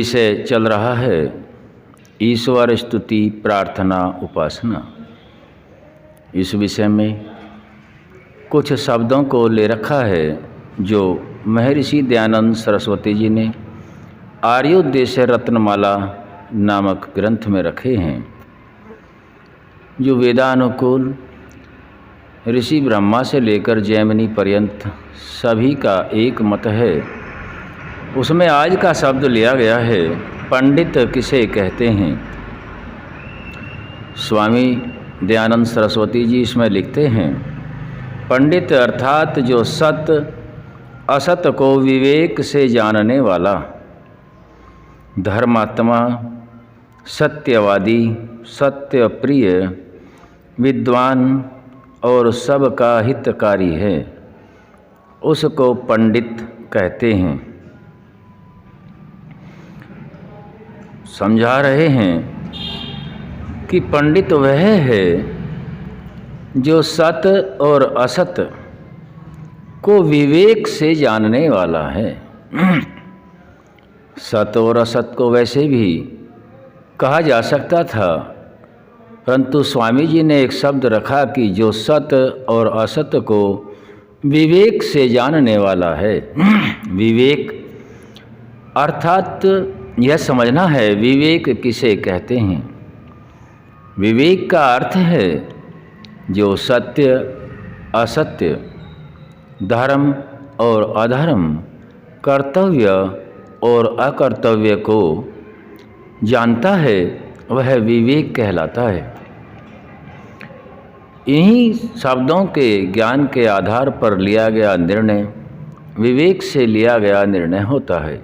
विषय चल रहा है ईश्वर स्तुति प्रार्थना उपासना। इस विषय में कुछ शब्दों को ले रखा है जो महर्षि दयानंद सरस्वती जी ने आर्योद्देश्य रत्नमाला नामक ग्रंथ में रखे हैं, जो वेदानुकूल ऋषि ब्रह्मा से लेकर जैमिनी पर्यंत सभी का एक मत है। उसमें आज का शब्द लिया गया है पंडित किसे कहते हैं। स्वामी दयानंद सरस्वती जी इसमें लिखते हैं, पंडित अर्थात जो सत असत को विवेक से जानने वाला, धर्मात्मा, सत्यवादी, सत्य प्रिय, विद्वान और सबका हितकारी है, उसको पंडित कहते हैं। समझा रहे हैं कि पंडित वह है जो सत और असत को विवेक से जानने वाला है। सत और असत को वैसे भी कहा जा सकता था, परंतु स्वामी जी ने एक शब्द रखा कि जो सत और असत को विवेक से जानने वाला है। विवेक अर्थात यह समझना है विवेक किसे कहते हैं। विवेक का अर्थ है जो सत्य असत्य, धर्म और अधर्म, कर्तव्य और अकर्तव्य को जानता है, वह विवेक कहलाता है। इन्हीं शब्दों के ज्ञान के आधार पर लिया गया निर्णय विवेक से लिया गया निर्णय होता है।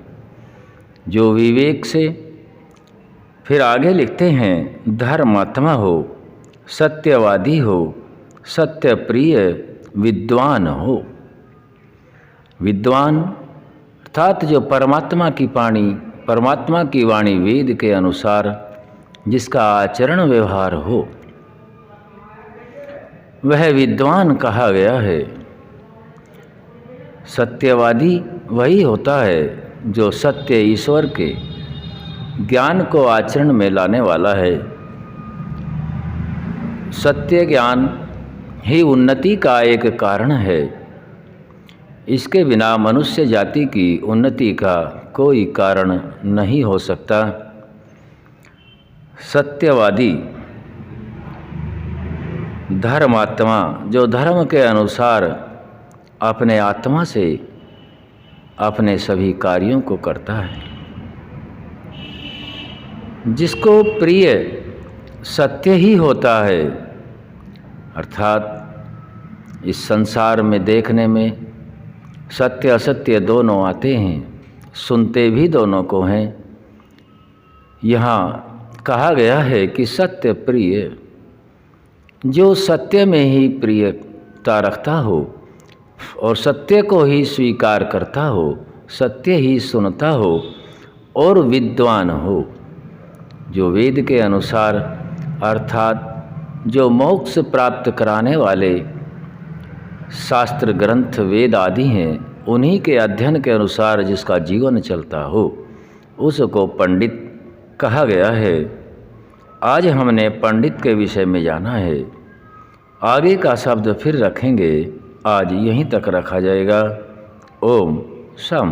जो विवेक से, फिर आगे लिखते हैं, धर्मात्मा हो, सत्यवादी हो, सत्य प्रिय, विद्वान हो। विद्वान अर्थात जो परमात्मा की वाणी वेद के अनुसार जिसका आचरण व्यवहार हो, वह विद्वान कहा गया है। सत्यवादी वही होता है जो सत्य ईश्वर के ज्ञान को आचरण में लाने वाला है। सत्य ज्ञान ही उन्नति का एक कारण है। इसके बिना मनुष्य जाति की उन्नति का कोई कारण नहीं हो सकता। सत्यवादी, धर्मात्मा, जो धर्म के अनुसार अपने आत्मा से अपने सभी कार्यों को करता है। जिसको प्रिय सत्य ही होता है, अर्थात इस संसार में देखने में सत्य असत्य दोनों आते हैं, सुनते भी दोनों को हैं। यहाँ कहा गया है कि सत्य प्रिय, जो सत्य में ही प्रियता रखता हो और सत्य को ही स्वीकार करता हो, सत्य ही सुनता हो और विद्वान हो, जो वेद के अनुसार अर्थात जो मोक्ष प्राप्त कराने वाले शास्त्र ग्रंथ वेद आदि हैं, उन्हीं के अध्ययन के अनुसार जिसका जीवन चलता हो, उसको पंडित कहा गया है। आज हमने पंडित के विषय में जाना है। आगे का शब्द फिर रखेंगे। आज यहीं तक रखा जाएगा। ओम शम।